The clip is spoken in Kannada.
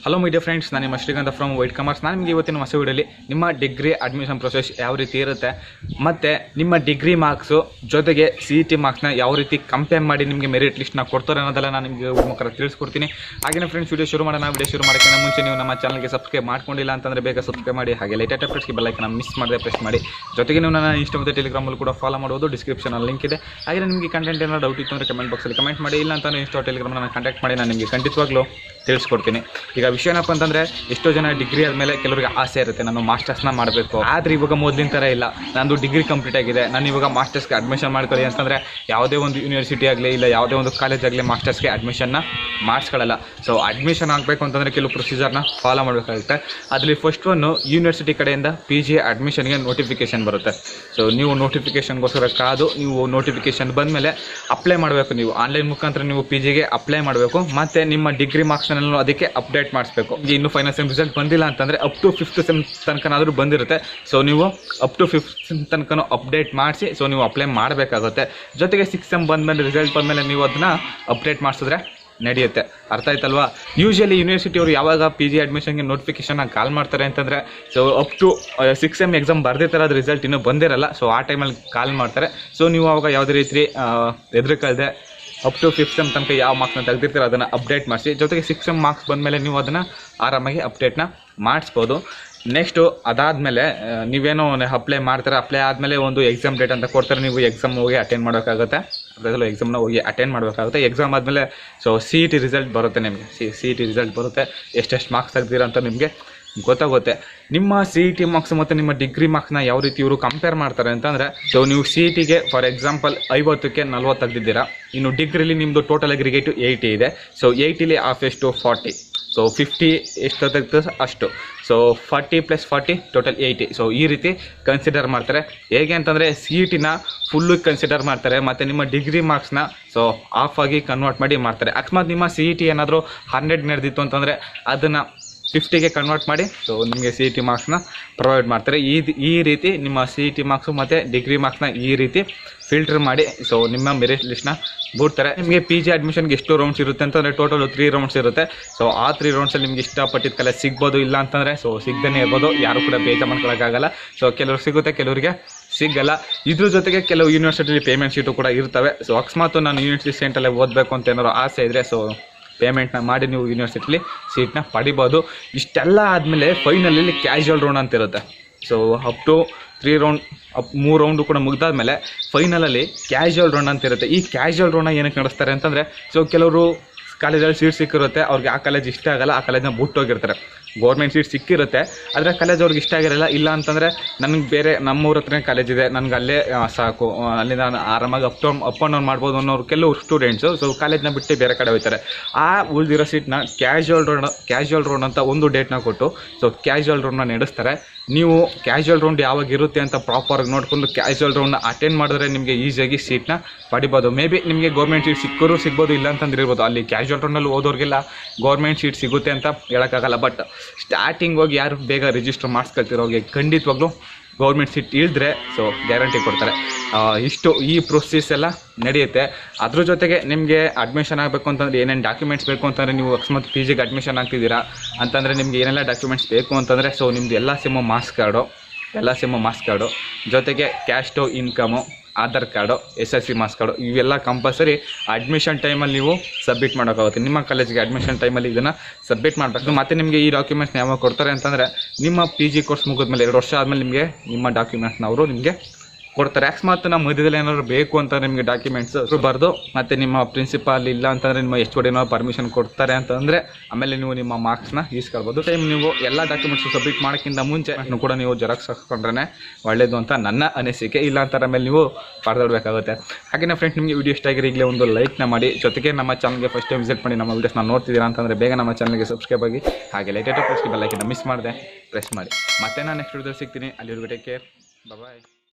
ಹಲೋ ಮೈ ಡಿಯರ್ ಫ್ರೆಂಡ್ಸ್, ನಾನು ನಿಮ್ಮ ಶ್ರೀಕಾಂತ್ ಫ್ರಮ್ ವೈಟ್ ಕಾಮರ್ಸ್. ನಾನು ನಿಮಗೆ ಇವತ್ತಿನ ಹೊಸ ವಿಡಿಯೋಲಿ ನಿಮ್ಮ ಡಿಗ್ರಿ ಅಡ್ಮಿಷನ್ ಪ್ರೊಸೆಸ್ ಯಾವ ರೀತಿ ಇರುತ್ತೆ ಮತ್ತು ನಿಮ್ಮ ಡಿಗ್ರಿ ಮಾರ್ಕ್ಸು ಜೊತೆಗೆ CET ಮಾರ್ಕ್ಸ್ನ ಯಾವ ರೀತಿ ಕಂಪೇರ್ ಮಾಡಿ ನಿಮಗೆ ಮೆರಿಟ್ ಲಿಸ್ಟ್ನ ಕೊಡ್ತಾರೆ ಅನ್ನೋದೆಲ್ಲ ನಾನು ನಿಮಗೆ ಮುಖಾಂತರ ತಿಳಿಸ್ಕೊಡ್ತೀನಿ. ಹಾಗೆ ಫ್ರೆಂಡ್ಸ್, ವಿಡಿಯೋ ಶುರು ಮಾಡೋಣ. ವಿಡಿಯೋ ಶುರು ಮಾಡೋಕ್ಕಿಂತ ಮುಂಚೆ ನೀವು ನಮ್ಮ ಚಾನಲ್ಗೆ ಸಬ್ಸ್ಕ್ರೈಬ್ ಮಾಡ್ಕೊಂಡಿಲ್ಲ ಅಂತಂದರೆ ಬೇಗ ಸಬ್ಸ್ಕ್ರೈಬ್ ಮಾಡಿ. ಹಾಗೆ ಲೈಟ್ ಪ್ರೆಸ್ಗೆ ಬೆಲ್ಲೈಕನ್ನ ಮಿಸ್ ಮಾಡದೆ ಪ್ರೆಸ್ ಮಾಡಿ. ಜೊತೆಗೆ ನೀವು ನನ್ನ ಇನ್ಸ್ಟಾ ಮತ್ತು ಟೆಲಿಗ್ರಾಮಲ್ಲಿ ಕೂಡ ಫಾಲೋ ಮಾಡೋದು, ಡಿಸ್ಕ್ರಿಪ್ಷನಲ್ಲಿ ಲಿಂಕ್ ಇದೆ. ಹಾಗೆ ನಿಮಗೆ ಕಂಟೆಂಟ್ ಏನೋ ಡೌಟ್ ಇತ್ತು ಅಂದರೆ ಕಮೆಂಟ್ ಬಾಕ್ಸಲ್ಲಿ ಕಮೆಂಟ್ ಮಾಡಿ. ಇಲ್ಲ ಅಂತ ಇನ್ಸ್ಟಾ ಟೆಲಿಗ್ರಾಮ್ ನಾನು ಕಾಂಟ್ಯಾಕ್ಟ್ ಮಾಡಿ, ನಾನು ನಿಮಗೆ ಖಂಡಿತವಾಗ್ಲೂ ತಿಳಿಸ್ಕೊಡ್ತೀನಿ. ಈಗ ವಿಷಯ ಏನಪ್ಪ ಅಂತಂದರೆ, ಎಷ್ಟೋ ಜನ ಡಿಗ್ರಿ ಆದಮೇಲೆ ಕೆಲವರಿಗೆ ಆಸೆ ಇರುತ್ತೆ ನಾನು ಮಾಸ್ಟರ್ಸ್ನ ಮಾಡಬೇಕು. ಆದರೆ ಇವಾಗ ಮೊದಲಿನ ಥರ ಇಲ್ಲ. ನಂದು ಡಿಗ್ರಿ ಕಂಪ್ಲೀಟ್ ಆಗಿದೆ, ನಾನು ಇವಾಗ ಮಾಸ್ಟರ್ಸ್ಗೆ ಅಡ್ಮಿಷನ್ ಮಾಡ್ಕೊಳ್ಳಿ ಅಂತಂದರೆ ಯಾವುದೇ ಒಂದು ಯೂನಿವರ್ಸಿಟಿ ಆಗಲಿ ಇಲ್ಲ ಯಾವುದೇ ಒಂದು ಕಾಲೇಜ್ ಆಗಲಿ ಮಾಸ್ಟರ್ಸ್ಗೆ ಅಡ್ಮಿಷನ್ನ ಮಾಡಿಸ್ಕೊಳ್ಳಲ್ಲ. ಸೊ ಅಡ್ಮಿಷನ್ ಆಗಬೇಕು ಅಂತಂದರೆ ಕೆಲವು ಪ್ರೊಸೀಜರ್ನ ಫಾಲೋ ಮಾಡಬೇಕಾಗುತ್ತೆ. ಅದರಲ್ಲಿ ಫಸ್ಟ್ ಒನ್ನು ಯೂನಿವರ್ಸಿಟಿ ಕಡೆಯಿಂದ PG ಅಡ್ಮಿಷನ್ಗೆ ನೋಟಿಫಿಕೇಷನ್ ಬರುತ್ತೆ. ಸೊ ನೀವು ನೋಟಿಫಿಕೇಷನ್ಗೋಸ್ಕರ ಕಾದು ನೀವು ನೋಟಿಫಿಕೇಷನ್ ಬಂದಮೇಲೆ ಅಪ್ಲೈ ಮಾಡಬೇಕು. ನೀವು ಆನ್ಲೈನ್ ಮುಖಾಂತರ ನೀವು PGಗೆ ಅಪ್ಲೈ ಮಾಡಬೇಕು. ಮತ್ತು ನಿಮ್ಮ ಡಿಗ್ರಿ ಮಾರ್ಕ್ಸ್ನಲ್ಲೂ ಅದಕ್ಕೆ ಅಪ್ಡೇಟ್ ಮಾಡಿಸ್ಬೇಕು. ಇನ್ನೂ ಫೈನಲ್ ಸೆಮ್ ರಿಸಲ್ಟ್ ಬಂದಿಲ್ಲ ಅಂತಂದರೆ ಅಪ್ ಟು 5th ಸೆಮ್ ತನಕನಾದರೂ ಬಂದಿರುತ್ತೆ. ಸೊ ನೀವು ಅಪ್ ಟು 5th ಸೆಮ್ ತನಕನೂ ಅಪ್ಡೇಟ್ ಮಾಡಿಸಿ ಸೊ ನೀವು ಅಪ್ಲೈ ಮಾಡಬೇಕಾಗುತ್ತೆ. ಜೊತೆಗೆ 6th ಸೆಮ್ ಬಂದಮೇಲೆ ರಿಸಲ್ಟ್ ಬಂದಮೇಲೆ ನೀವು ಅದನ್ನ ಅಪ್ಡೇಟ್ ಮಾಡಿಸಿದ್ರೆ ನಡೆಯುತ್ತೆ. ಅರ್ಥ ಆಯ್ತಲ್ವಾ? ಯೂಶಲಿ ಯೂನಿವರ್ಸಿಟಿಯವರು ಯಾವಾಗ PG ಅಡ್ಮಿಷನ್ಗೆ ನೋಟಿಫಿಕೇಷನ್ನ ಕಾಲ್ ಮಾಡ್ತಾರೆ ಅಂತಂದರೆ, so up to 6th sem exam ಬರ್ದಿರ್ತಾರೆ, ಅದು ರಿಸಲ್ಟ್ ಇನ್ನೂ ಬಂದಿರಲ್ಲ. ಸೊ ಆ ಟೈಮಲ್ಲಿ ಕಾಲ್ ಮಾಡ್ತಾರೆ. ಸೊ ನೀವು ಅವಾಗ ಯಾವುದೇ ರೀತಿ ಎದುರುಕಲ್ದೆ ಅಪ್ ಟು 5th ಸೆಮ್ ತನಕ ಯಾವ ಮಾರ್ಕ್ಸ್ನ ತೆಗೆದಿರ್ತೀರ ಅದನ್ನು ಅಪ್ಡೇಟ್ ಮಾಡಿಸಿ. ಜೊತೆಗೆ 6th ಸೆಮ್ ಮಾರ್ಕ್ಸ್ ಬಂದಮೇಲೆ ನೀವು ಅದನ್ನು ಆರಾಮಾಗಿ ಅಪ್ಡೇಟ್ನ ಮಾಡಿಸ್ಬೋದು. ನೆಕ್ಸ್ಟು ಅದಾದಮೇಲೆ ನೀವೇನೋ ಅಪ್ಲೈ ಮಾಡ್ತಾರೆ. ಅಪ್ಲೈ ಆದಮೇಲೆ ಒಂದು ಎಕ್ಸಾಮ್ ಡೇಟ್ ಅಂತ ಕೊಡ್ತಾರೆ. ನೀವು ಎಕ್ಸಾಮ್ ಹೋಗಿ ಅಟೆಂಡ್ ಮಾಡಬೇಕಾಗುತ್ತೆ. ಅದರಲ್ಲೂ ಎಕ್ಸಾಮ್ನ ಹೋಗಿ ಅಟೆಂಡ್ ಮಾಡಬೇಕಾಗುತ್ತೆ. ಎಕ್ಸಾಮ್ ಆದಮೇಲೆ ಸೊ CET ರಿಸಲ್ಟ್ ಬರುತ್ತೆ. ನಿಮಗೆ CET ರಿಸಲ್ಟ್ ಬರುತ್ತೆ. ಎಷ್ಟೆಷ್ಟು ಮಾರ್ಕ್ಸ್ ತೆಗ್ದಿರ ಅಂತ ನಿಮಗೆ ಗೊತ್ತಾಗುತ್ತೆ. ನಿಮ್ಮ CET ಮಾರ್ಕ್ಸ್ ಮತ್ತು ನಿಮ್ಮ ಡಿಗ್ರಿ ಮಾರ್ಕ್ಸ್ನ ಯಾವ ರೀತಿ ಇವರು ಕಂಪೇರ್ ಮಾಡ್ತಾರೆ ಅಂತಂದರೆ, ಸೊ ನೀವು CETಗೆ ಫಾರ್ ಎಕ್ಸಾಂಪಲ್ 50ಕ್ಕೆ 40 ತೆಗೆದಿದ್ದೀರಾ. ಇನ್ನು ಡಿಗ್ರಿಲಿ ನಿಮ್ಮದು ಟೋಟಲ್ ಅಗ್ರಿಗೇಟು 80 ಇದೆ. ಸೊ 80ಲಿ ಹಾಫ್ ಎಷ್ಟು 40. ಸೊ 50 ಎಷ್ಟು ತೆಗೆದು ಅಷ್ಟು. So 40 + 40 total 80. ಸೊ ಈ ರೀತಿ ಕನ್ಸಿಡರ್ ಮಾಡ್ತಾರೆ. ಹೇಗೆ ಅಂತಂದರೆ CETನ ಫುಲ್ಲು ಕನ್ಸಿಡರ್ ಮಾಡ್ತಾರೆ ಮತ್ತು ನಿಮ್ಮ ಡಿಗ್ರಿ ಮಾರ್ಕ್ಸ್ನ ಸೊ ಆಫ್ ಆಗಿ ಕನ್ವರ್ಟ್ ಮಾಡಿ ಮಾಡ್ತಾರೆ. ಅಕಸ್ಮಾತ್ ನಿಮ್ಮ CET ಏನಾದರೂ 100 ನಡೆದಿತ್ತು ಅಂತಂದರೆ ಅದನ್ನು 50ಗೆ ಕನ್ವರ್ಟ್ ಮಾಡಿ ಸೊ ನಿಮಗೆ CET ಮಾರ್ಕ್ಸ್ನ ಪ್ರೊವೈಡ್ ಮಾಡ್ತಾರೆ. ಈ ರೀತಿ ನಿಮ್ಮ CET ಮಾರ್ಕ್ಸು ಮತ್ತು ಡಿಗ್ರಿ ಮಾರ್ಕ್ಸ್ನ ಈ ರೀತಿ ಫಿಲ್ಟರ್ ಮಾಡಿ ಸೊ ನಿಮ್ಮ ಮೆರಿಟ್ ಲಿಸ್ಟ್ನ ಬಿಡ್ತಾರೆ. ನಿಮಗೆ PG ಅಡ್ಮಿಷನ್ಗೆ ಎಷ್ಟು ರೌಂಡ್ಸ್ ಇರುತ್ತೆ ಅಂತಂದರೆ ಟೋಟಲ್ 3 ರೌಂಡ್ಸ್ ಇರುತ್ತೆ. ಸೊ ಆ 3 ರೌಂಡ್ಸಲ್ಲಿ ನಿಮ್ಗೆ ಇಷ್ಟಪಟ್ಟಿದ್ದ ಕಾಲೇಜ್ ಸಿಗ್ಬೋದು. ಇಲ್ಲ ಅಂತಂದರೆ ಸೊ ಸಿಗ್ದೇ ಇರ್ಬೋದು. ಯಾರು ಕೂಡ ಬೇಜಾರು ಮಾಡ್ಕೊಳ್ಳೋಕ್ಕಾಗಲ್ಲ. ಸೊ ಕೆಲವ್ರಿಗೆ ಸಿಗುತ್ತೆ, ಕೆಲವರಿಗೆ ಸಿಗಲ್ಲ. ಇದ್ರ ಜೊತೆಗೆ ಕೆಲವು ಯೂನಿವರ್ಸಿಟಿಲಿ ಪೇಮೆಂಟ್ ಶೀಟು ಕೂಡ ಇರ್ತವೆ. ಸೊ ಅಕಸ್ಮಾತ್ ನಾನು ಯೂನಿವರ್ಸಿಟಿ ಸೆಂಟಲ್ಲೇ ಓದಬೇಕು ಅಂತ ಏನಾದ್ರು ಆಸೆ ಇದ್ದರೆ ಸೊ ಪೇಮೆಂಟ್ನ ಮಾಡಿ ನೀವು ಯೂನಿವರ್ಸಿಟಿಲಿ ಸೀಟ್ನ ಪಡಿಬೋದು. ಇಷ್ಟೆಲ್ಲ ಆದಮೇಲೆ ಫೈನಲಲ್ಲಿ ಕ್ಯಾಶುವಲ್ ರೌಂಡ್ ಅಂತ ಇರುತ್ತೆ. ಸೊ ಅಪ್ ಟು 3 ರೌಂಡು ಕೂಡ ಮುಗಿದಾದ್ಮೇಲೆ ಫೈನಲಲ್ಲಿ ಕ್ಯಾಶುವಲ್ ರೌಂಡ್ ಅಂತ ಇರುತ್ತೆ. ಈ ಕ್ಯಾಶುವಲ್ ರೌಂಡ್ನ ಏನಕ್ಕೆ ನಡೆಸ್ತಾರೆ ಅಂತಂದರೆ, ಸೊ ಕೆಲವರು ಕಾಲೇಜಲ್ಲಿ ಸೀಟ್ ಸಿಕ್ಕಿರುತ್ತೆ, ಅವ್ರಿಗೆ ಆ ಕಾಲೇಜ್ ಇಷ್ಟ ಆಗಲ್ಲ, ಆ ಕಾಲೇಜ್ನ ಬಿಟ್ಟೋಗಿರ್ತಾರೆ. ಗೌರ್ಮೆಂಟ್ ಸೀಟ್ ಸಿಕ್ಕಿರುತ್ತೆ, ಆದರೆ ಕಾಲೇಜ್ ಅವ್ರಿಗೆ ಇಷ್ಟ ಆಗಿರಲ್ಲ. ಇಲ್ಲ ಅಂತಂದರೆ ನನಗೆ ಬೇರೆ ನಮ್ಮೂರ ಹತ್ರನೇ ಕಾಲೇಜ್ ಇದೆ, ನನಗೆ ಅಲ್ಲೇ ಸಾಕು, ಅಲ್ಲಿ ನಾನು ಆರಾಮಾಗಿ ಅಪ್ ಆ್ಯಂಡ್ ಡೌನ್ ಮಾಡ್ಬೋದು ಅನ್ನೋರು ಕೆಲವು ಸ್ಟೂಡೆಂಟ್ಸು ಸೊ ಕಾಲೇಜ್ನ ಬಿಟ್ಟು ಬೇರೆ ಕಡೆ ಹೋಗ್ತಾರೆ. ಆ ಉಳಿದಿರೋ ಸೀಟ್ನ ಕ್ಯಾಶುವಲ್ ರೌಂಡ್ ಅಂತ ಒಂದು ಡೇಟ್ನ ಕೊಟ್ಟು ಸೊ ಕ್ಯಾಶುವಲ್ ರೌಂಡ್ನ ನಡೆಸ್ತಾರೆ. ನೀವು ಕ್ಯಾಶುವಲ್ ರೌಂಡ್ ಯಾವಾಗ ಇರುತ್ತೆ ಅಂತ ಪ್ರಾಪರಾಗಿ ನೋಡಿಕೊಂಡು ಕ್ಯಾಶುವಲ್ ರೌಂಡ್ನ ಅಟೆಂಡ್ ಮಾಡಿದ್ರೆ ನಿಮಗೆ ಈಸಿಯಾಗಿ ಸೀಟ್ನ ಪಡಿಬೋದು. ಮೇ ಬಿ ನಿಮಗೆ ಗೌರ್ಮೆಂಟ್ ಸೀಟ್ ಸಿಗ್ಬೋದು, ಇಲ್ಲ ಅಂತಂದಿರ್ಬೋದು. ಅಲ್ಲಿ ಕ್ಯಾಶುವಲ್ ರೌಂಡಲ್ಲಿ ಓದೋರಿಗೆಲ್ಲ ಗೌರ್ಮೆಂಟ್ ಸೀಟ್ ಸಿಗುತ್ತೆ ಅಂತ ಹೇಳೋಕ್ಕಾಗಲ್ಲ. ಬಟ್ ಸ್ಟಾರ್ಟಿಂಗ್ ಹೋಗಿ ಯಾರು ಬೇಗ ರಿಜಿಸ್ಟರ್ ಮಾಡಿಸ್ಕೊಳ್ತಿರೋರಿಗೆ ಖಂಡಿತವಾಗ್ಲೂ ಗೌರ್ಮೆಂಟ್ ಸೀಟ್ ಇಳಿದ್ರೆ ಸೊ ಗ್ಯಾರಂಟಿ ಕೊಡ್ತಾರೆ. ಇಷ್ಟು ಈ ಪ್ರೊಸೆಸ್ ಎಲ್ಲ ನಡೆಯುತ್ತೆ. ಅದ್ರ ಜೊತೆಗೆ ನಿಮಗೆ ಅಡ್ಮಿಷನ್ ಆಗಬೇಕು ಅಂತಂದರೆ ಏನೇನು ಡಾಕ್ಯುಮೆಂಟ್ಸ್ ಬೇಕು ಅಂತಂದರೆ, ನೀವು ಅಕಸ್ಮಾತ್ PGಗೆ ಅಡ್ಮಿಷನ್ ಆಗ್ತಿದ್ದೀರಾ ಅಂತಂದರೆ ನಿಮಗೆ ಏನೆಲ್ಲ ಡಾಕ್ಯುಮೆಂಟ್ಸ್ ಬೇಕು ಅಂತಂದರೆ, ಸೊ ನಿಮ್ಮದು ಎಲ್ಲ ಸಿಮ್ಮು ಮಾರ್ಕ್ಸ್ ಕಾರ್ಡು ಜೊತೆಗೆ caste income, Aadhaar card, SSC marks card ಇವೆಲ್ಲ ಕಂಪಲ್ಸರಿ ಅಡ್ಮಿಷನ್ ಟೈಮಲ್ಲಿ ನೀವು ಸಬ್ಮಿಟ್ ಮಾಡೋಕ್ಕಾಗುತ್ತೆ. ನಿಮ್ಮ ಕಾಲೇಜಿಗೆ ಅಡ್ಮಿಷನ್ ಟೈಮಲ್ಲಿ ಇದನ್ನು ಸಬ್ಮಿಟ್ ಮಾಡಬೇಕು. ಮತ್ತು ನಿಮಗೆ ಈ ಡಾಕ್ಯುಮೆಂಟ್ಸ್ನ ಯಾವಾಗ ಕೊಡ್ತಾರೆ ಅಂತಂದರೆ, ನಿಮ್ಮ PG ಕೋರ್ಸ್ ಮುಗಿದ್ಮೇಲೆ 2 ವರ್ಷ ಆದಮೇಲೆ ನಿಮಗೆ ನಿಮ್ಮ ಡಾಕ್ಯುಮೆಂಟ್ಸ್ನ ಅವರು ನಿಮಗೆ ಕೊಡ್ತಾರೆ. ಅಕಸ್ಮಾತ್ ನಮ್ಮ ಮಧ್ಯದಲ್ಲಿ ಏನಾದ್ರು ಬೇಕು ಅಂತ ನಿಮಗೆ ಡಾಕ್ಯುಮೆಂಟ್ಸ್ ಬರೆದು ಮತ್ತು ನಿಮ್ಮ ಪ್ರಿನ್ಸಿಪಾಲ್ ಇಲ್ಲ ಅಂತಂದರೆ ನಿಮ್ಮ HOD ಏನೋ ಪರ್ಮಿಷನ್ ಕೊಡ್ತಾರೆ ಅಂತಂದರೆ ಆಮೇಲೆ ನೀವು ನಿಮ್ಮ ಮಾರ್ಕ್ಸ್ನ ಈಸ್ಕೊಳ್ಬೋದು. ಟೈಮ್ ನೀವು ಎಲ್ಲ ಡಾಕ್ಯುಮೆಂಟ್ಸು ಸಬ್ಮಿಟ್ ಮಾಡೋಕ್ಕಿಂತ ಮುಂಚೆ ಕೂಡ ನೀವು ಜೆರಾಕ್ಸ್ ಹಾಕ್ಕೊಂಡ್ರೆ ಒಳ್ಳೆಯದು ಅಂತ ನನ್ನ ಅನಿಸಿಕೆ. ಇಲ್ಲ ಅಂತಾರೆ ಆಮೇಲೆ ನೀವು ಪಡೆದಾಡಬೇಕಾಗುತ್ತೆ. ಹಾಗೆಯೇ ಫ್ರೆಂಡ್ಸ್, ನಿಮಗೆ ವಿಡಿಯೋ ಇಷ್ಟ ಆಗಿರೋ ಈಗಲೇ ಒಂದು ಲೈಕ್ನ ಮಾಡಿ. ಜೊತೆಗೆ ನಮ್ಮ ಚಾನಲ್ಗೆ ಫಸ್ಟ್ ಟೈಮ್ ವಿಸಿಟ್ ಮಾಡಿ ನಮ್ಮ ವೀಡಿಯೋಸ್ನ ನೋಡ್ತಿದ್ದೀರಾ ಅಂತಂದರೆ ಬೇಗ ನಮ್ಮ ಚಾನಲ್ಗೆ ಸಬ್ಸ್ಕ್ರೈಬ್ ಆಗಿ. ಹಾಗೆ ಲೈಟ್ ಪ್ರೆಸ್ಗೆ ಬೆಲ್ಲೈಕನ್ನ ಮಿಸ್ ಮಾಡಿದೆ ಪ್ರೆಸ್ ಮಾಡಿ. ಮತ್ತೆ ನಾನು ನೆಕ್ಸ್ಟ್ ವಿಡಿಯೋದಲ್ಲಿ ಸಿಗ್ತೀನಿ. ಅಲ್ಲಿವರೆಗೂ ಟೇಕ್ ಕೇರ್, ಬಾಯ್.